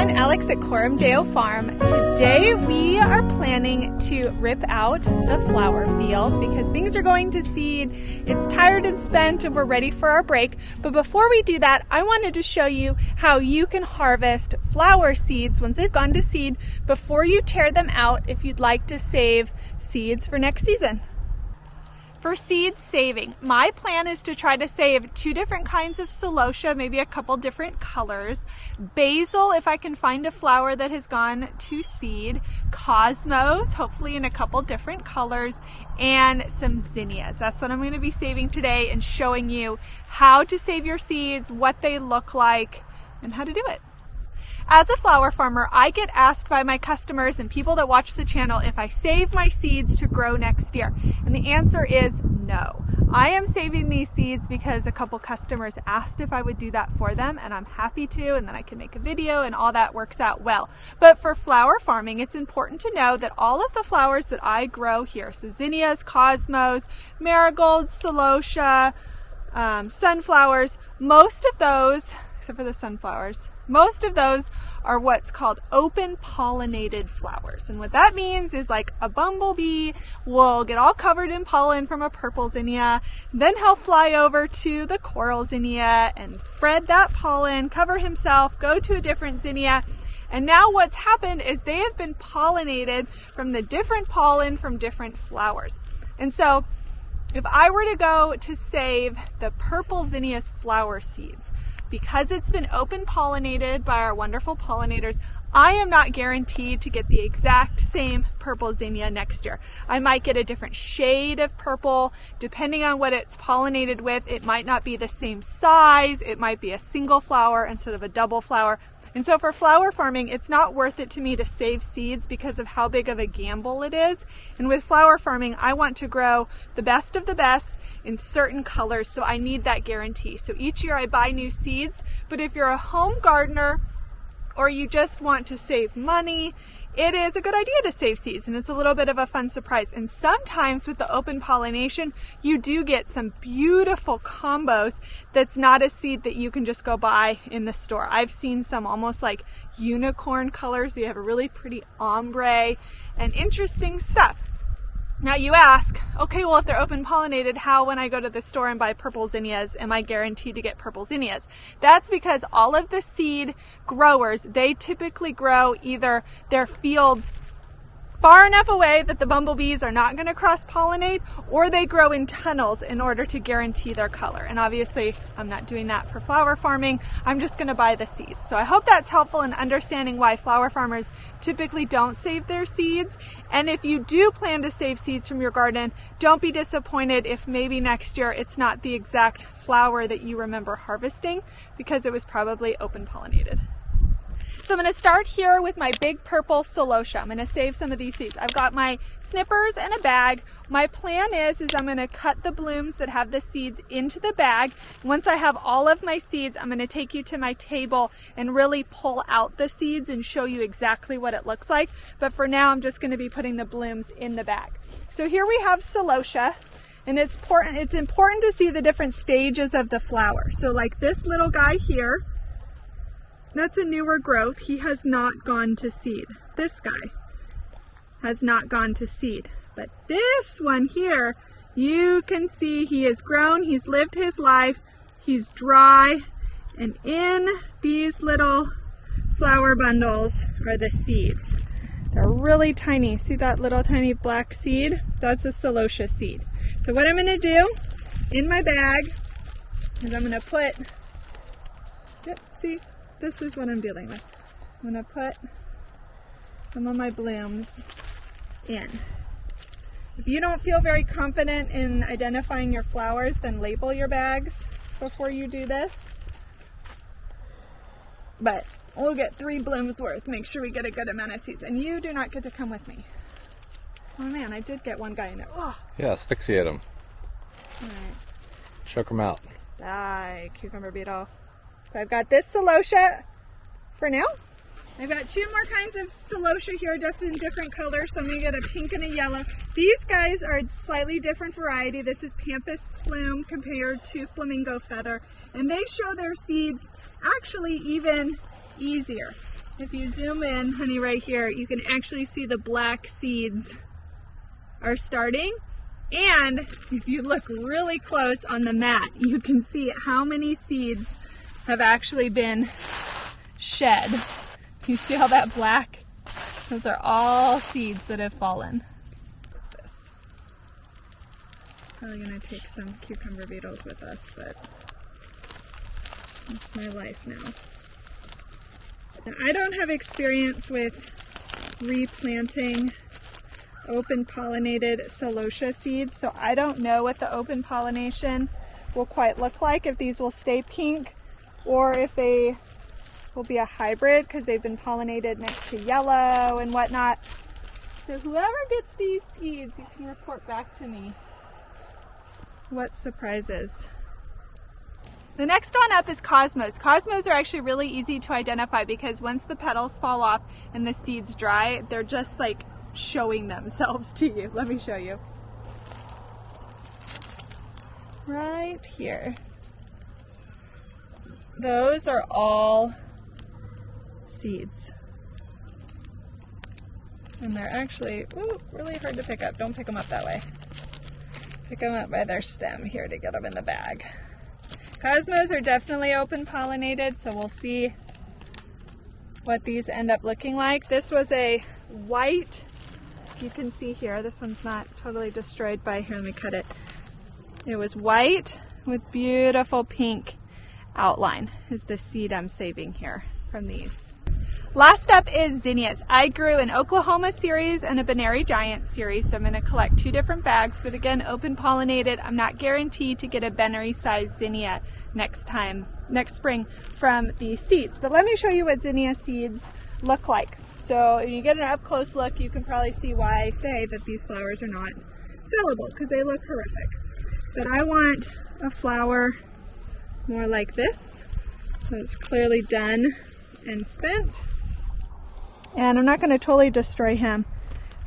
everyone, Alex at Deo Farm. Today we are planning to rip out the flower field because things are going to seed. It's tired and spent and we're ready for our break. But before we do that, I wanted to show you how you can harvest flower seeds once they've gone to seed before you tear them out if you'd like to save seeds for next season. For seed saving, my plan is to try to save 2 different kinds of celosia, maybe a couple different colors. Basil, if I can find a flower that has gone to seed. Cosmos, hopefully in a couple different colors. And some zinnias. That's what I'm going to be saving today and showing you how to save your seeds, what they look like, and how to do it. As a flower farmer, I get asked by my customers and people that watch the channel if I save my seeds to grow next year. And the answer is no. I am saving these seeds because a couple customers asked if I would do that for them, and I'm happy to, and then I can make a video and all that works out well. But for flower farming, it's important to know that all of the flowers that I grow here, so zinnias, cosmos, marigolds, celosia, sunflowers, most of those, except for the sunflowers, most of those are what's called open pollinated flowers. And what that means is like a bumblebee will get all covered in pollen from a purple zinnia, then he'll fly over to the coral zinnia and spread that pollen, cover himself, go to a different zinnia. And now what's happened is they have been pollinated from the different pollen from different flowers. And so if I were to go to save the purple zinnia's flower seeds, because it's been open pollinated by our wonderful pollinators, I am not guaranteed to get the exact same purple zinnia next year. I might get a different shade of purple. Depending on what it's pollinated with, it might not be the same size. It might be a single flower instead of a double flower. And so for flower farming, it's not worth it to me to save seeds because of how big of a gamble it is. And with flower farming, I want to grow the best of the best in certain colors, so I need that guarantee. So each year I buy new seeds, but if you're a home gardener or you just want to save money, it is a good idea to save seeds, and it's a little bit of a fun surprise. And sometimes with the open pollination, you do get some beautiful combos that's not a seed that you can just go buy in the store. I've seen some almost like unicorn colors, so you have a really pretty ombre and interesting stuff. Now you ask, okay, well if they're open pollinated, how when I go to the store and buy purple zinnias, am I guaranteed to get purple zinnias? That's because all of the seed growers, they typically grow either their fields far enough away that the bumblebees are not going to cross-pollinate, or they grow in tunnels in order to guarantee their color. And obviously, I'm not doing that for flower farming. I'm just going to buy the seeds. So I hope that's helpful in understanding why flower farmers typically don't save their seeds. And if you do plan to save seeds from your garden, don't be disappointed if maybe next year it's not the exact flower that you remember harvesting because it was probably open pollinated. So I'm going to start here with my big purple celosia. I'm going to save some of these seeds. I've got my snippers and a bag. My plan is I'm going to cut the blooms that have the seeds into the bag. Once I have all of my seeds, I'm going to take you to my table and really pull out the seeds and show you exactly what it looks like. But for now, I'm just going to be putting the blooms in the bag. So here we have celosia. And it's important to see the different stages of the flower. So like this little guy here, that's a newer growth. He has not gone to seed. This guy has not gone to seed. But this one here, you can see he has grown, he's lived his life, he's dry, and in these little flower bundles are the seeds. They're really tiny. See that little tiny black seed? That's a celosia seed. So what I'm going to do in my bag is I'm going to put, see? This is what I'm dealing with. I'm going to put some of my blooms in. If you don't feel very confident in identifying your flowers, then label your bags before you do this. But we'll get 3 blooms worth. Make sure we get a good amount of seeds. And you do not get to come with me. Oh man, I did get one guy in there. Oh. Yeah, asphyxiate them. All right. Choke them out. Die, cucumber beetle. So I've got this celosia for now. I've got 2 more kinds of celosia here, just in different colors. So I'm going to get a pink and a yellow. These guys are a slightly different variety. This is pampas plume compared to flamingo feather. And they show their seeds actually even easier. If you zoom in, honey, right here, you can actually see the black seeds are starting. And if you look really close on the mat, you can see how many seeds have actually been shed. You see all that black? Those are all seeds that have fallen. This. Probably gonna take some cucumber beetles with us, but it's my life now. Now, I don't have experience with replanting open pollinated celosia seeds, so I don't know what the open pollination will quite look like, if these will stay pink or if they will be a hybrid because they've been pollinated next to yellow and whatnot. So whoever gets these seeds, you can report back to me what surprises. The next one up is cosmos. Cosmos are actually really easy to identify because once the petals fall off and the seeds dry, they're just like showing themselves to you. Let me show you. Right here. Those are all seeds. And they're actually really hard to pick up. Don't pick them up that way. Pick them up by their stem here to get them in the bag. Cosmos are definitely open pollinated, so we'll see what these end up looking like. This was a white, you can see here, this one's not totally destroyed by, here let me cut it. It was white with beautiful pink outline is the seed I'm saving here from these. Last up is zinnias. I grew an Oklahoma series and a Benary Giant series, so I'm going to collect two different bags, but again, open pollinated. I'm not guaranteed to get a Benary size zinnia next spring from the seeds. But let me show you what zinnia seeds look like. So if you get an up close look, you can probably see why I say that these flowers are not sellable, because they look horrific. But I want a flower more like this, so it's clearly done and spent. And I'm not going to totally destroy him,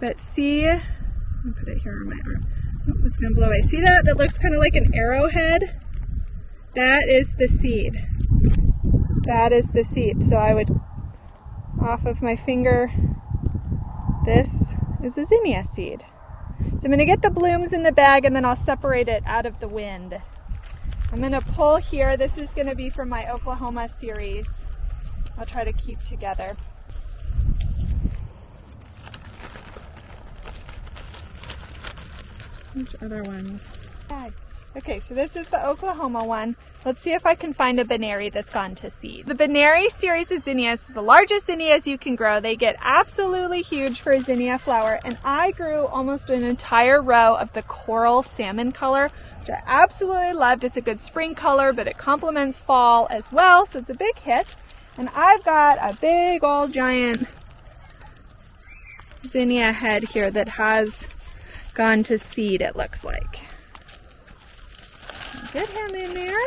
but see, I'm going to put it here on my arm. Oh, it's going to blow away. See that? That looks kind of like an arrowhead. That is the seed. That is the seed. So I would, off of my finger, this is a zinnia seed. So I'm going to get the blooms in the bag and then I'll separate it out of the wind. I'm going to pull here. This is going to be from my Oklahoma series. I'll try to keep together. Which other ones? Okay, so this is the Oklahoma one. Let's see if I can find a Benary that's gone to seed. The Benary series of zinnias is the largest zinnias you can grow. They get absolutely huge for a zinnia flower, and I grew almost an entire row of the coral salmon color, which I absolutely loved. It's a good spring color, but it complements fall as well, so it's a big hit. And I've got a big old giant zinnia head here that has gone to seed, it looks like. Get him in there.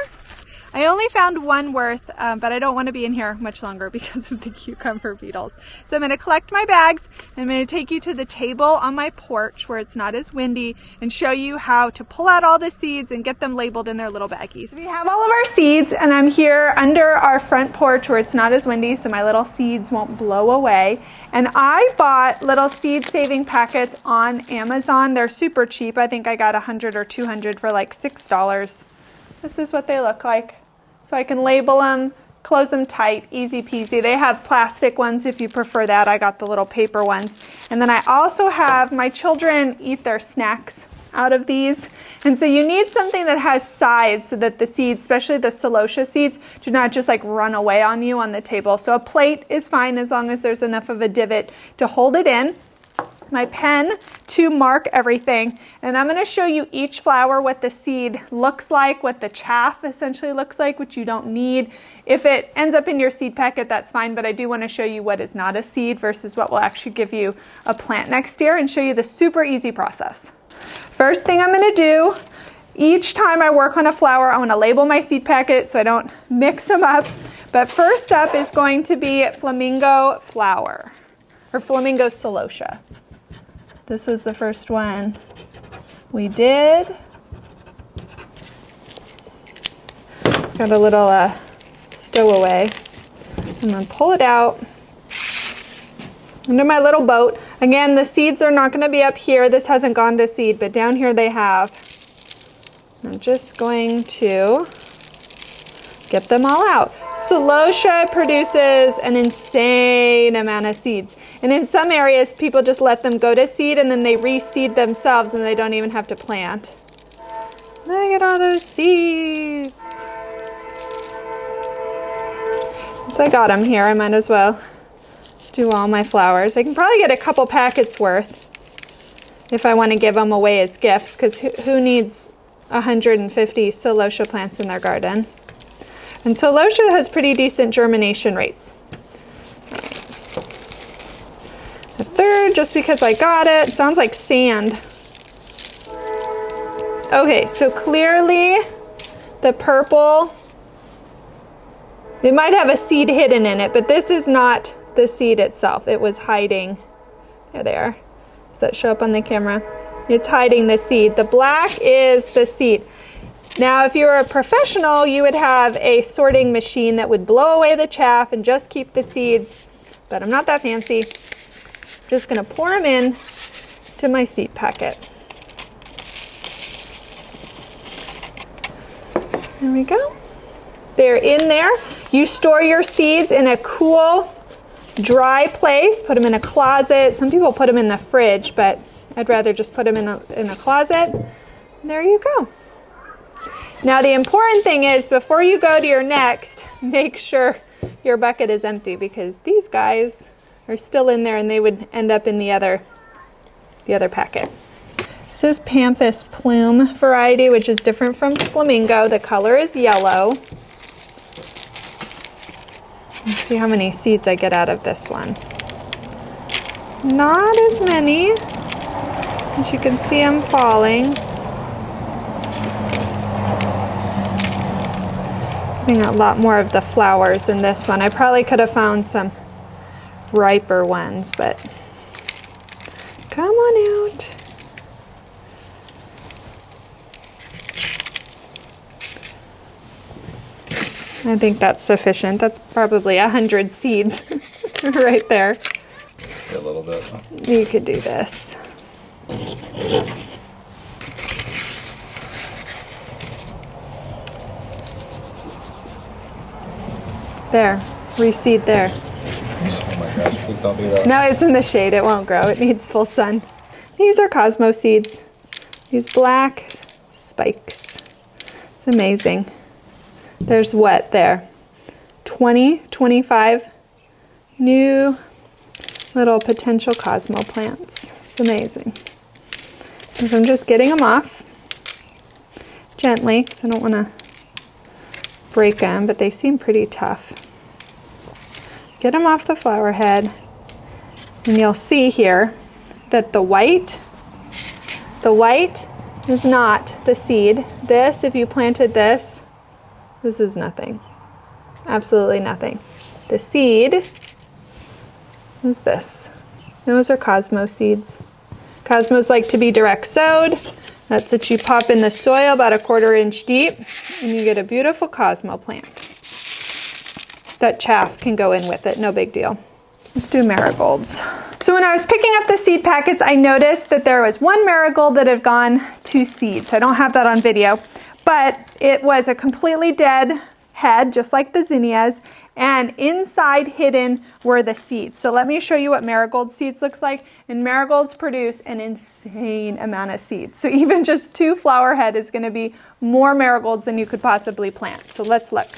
I only found one worth, but I don't want to be in here much longer because of the cucumber beetles. So I'm going to collect my bags. I'm going to take you to the table on my porch where it's not as windy and show you how to pull out all the seeds and get them labeled in their little baggies. We have all of our seeds, and I'm here under our front porch where it's not as windy so my little seeds won't blow away. And I bought little seed saving packets on Amazon. They're super cheap. I think I got 100 or 200 for like $6. This is what they look like. So I can label them, close them tight, easy peasy. They have plastic ones if you prefer that. I got the little paper ones. And then I also have, my children eat their snacks out of these. And so you need something that has sides so that the seeds, especially the celosia seeds, do not just like run away on you on the table. So a plate is fine as long as there's enough of a divot to hold it in. My pen to mark everything, and I'm going to show you each flower what the seed looks like, what the chaff essentially looks like, which you don't need. If it ends up in your seed packet, that's fine, but I do want to show you what is not a seed versus what will actually give you a plant next year and show you the super easy process. First thing I'm going to do, each time I work on a flower, I want to label my seed packet so I don't mix them up. But first up is going to be flamingo flower, or flamingo celosia. This was the first one we did. Got a little stowaway. I'm going to pull it out. into my little boat. Again, the seeds are not going to be up here. This hasn't gone to seed, but down here they have. I'm just going to get them all out. Celosia produces an insane amount of seeds. And in some areas, people just let them go to seed and then they reseed themselves and they don't even have to plant. Look at all those seeds. Since I got them here, I might as well do all my flowers. I can probably get a couple packets worth if I want to give them away as gifts, because who needs 150 celosia plants in their garden? And celosia has pretty decent germination rates. A third, just because I got it. Sounds like sand. Okay, so clearly the purple, it might have a seed hidden in it, but this is not the seed itself. It was hiding. There they are. Does that show up on the camera? It's hiding the seed. The black is the seed. Now, if you were a professional, you would have a sorting machine that would blow away the chaff and just keep the seeds, but I'm not that fancy. I'm just going to pour them in to my seed packet. There we go. They're in there. You store your seeds in a cool, dry place. Put them in a closet. Some people put them in the fridge, but I'd rather just put them in a closet. There you go. Now the important thing is, before you go to your next, make sure your bucket is empty, because these guys are still in there and they would end up in the other packet. This is Pampas Plume variety, which is different from Flamingo. The color is yellow. Let's see how many seeds I get out of this one. Not as many. As you can see, I'm falling. Getting a lot more of the flowers in this one. I probably could have found some riper ones, but come on out. I think that's sufficient. That's probably 100 seeds right there. A little bit. You could do this. There, reseed there. Oh my gosh, please don't do that. No, it's in the shade. It won't grow. It needs full sun. These are Cosmo seeds. These black spikes. It's amazing. There's what there? 20, 25 new little potential Cosmo plants. It's amazing. So I'm just getting them off gently, because I don't want to break them, but they seem pretty tough. Get them off the flower head, and you'll see here that the white is not the seed. This, if you planted this is nothing. Absolutely nothing. The seed is this. Those are Cosmo seeds. Cosmos like to be direct sowed. That's what you pop in the soil about 1/4 inch deep, and you get a beautiful Cosmo plant. That chaff can go in with it, no big deal. Let's do marigolds. So when I was picking up the seed packets, I noticed that there was one marigold that had gone to seed. So I don't have that on video, but it was a completely dead head, just like the zinnias, and inside hidden were the seeds. So let me show you what marigold seeds looks like. And marigolds produce an insane amount of seeds. So even just 2 flower head is going to be more marigolds than you could possibly plant. So let's look.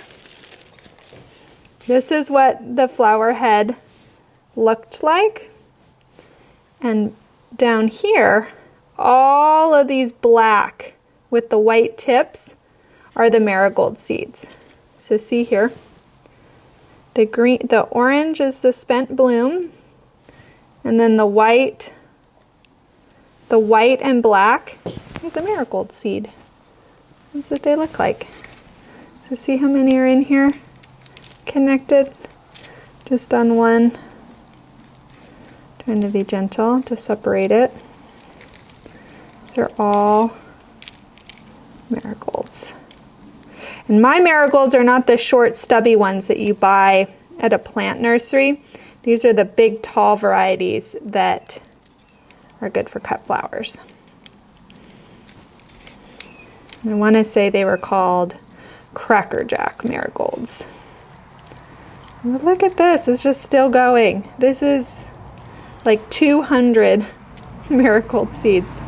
This is what the flower head looked like. And down here, all of these black with the white tips are the marigold seeds. So see here, the orange is the spent bloom, and then the white and black is a marigold seed. That's what they look like. So see how many are in here connected just on one. Trying to be gentle to separate it. These are all marigolds. And my marigolds are not the short stubby ones that you buy at a plant nursery. These are the big tall varieties that are good for cut flowers. I want to say they were called Cracker Jack marigolds. But look at this, it's just still going. This is like 200 marigold seeds.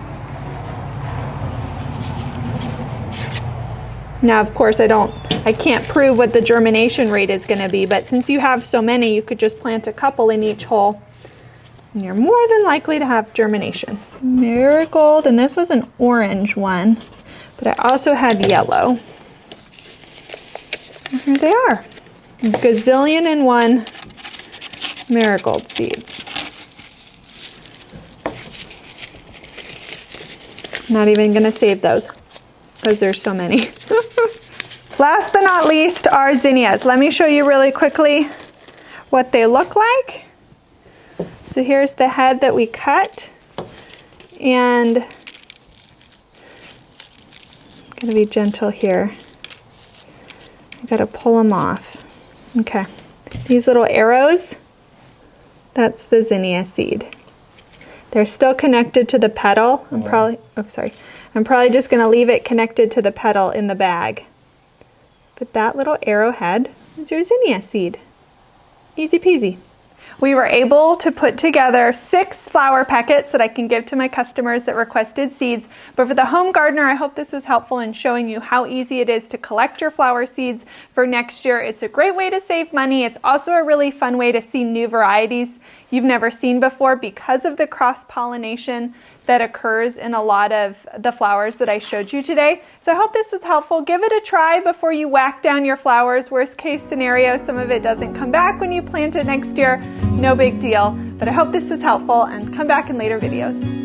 Now, of course, I can't prove what the germination rate is going to be, but since you have so many, you could just plant a couple in each hole, and you're more than likely to have germination. Marigold, and this was an orange one, but I also had yellow. And here they are, gazillion and one marigold seeds. Not even going to save those because there's so many. Last but not least are zinnias. Let me show you really quickly what they look like. So here's the head that we cut, and I'm gonna be gentle here. I gotta pull them off. Okay, these little arrows, that's the zinnia seed. They're still connected to the petal. I'm probably just gonna leave it connected to the petal in the bag. But that little arrowhead is your zinnia seed. Easy peasy. We were able to put together 6 flower packets that I can give to my customers that requested seeds. But for the home gardener, I hope this was helpful in showing you how easy it is to collect your flower seeds for next year. It's a great way to save money. It's also a really fun way to see new varieties you've never seen before because of the cross-pollination that occurs in a lot of the flowers that I showed you today. So I hope this was helpful. Give it a try before you whack down your flowers. Worst case scenario, some of it doesn't come back when you plant it next year. No big deal. But I hope this was helpful, and come back in later videos.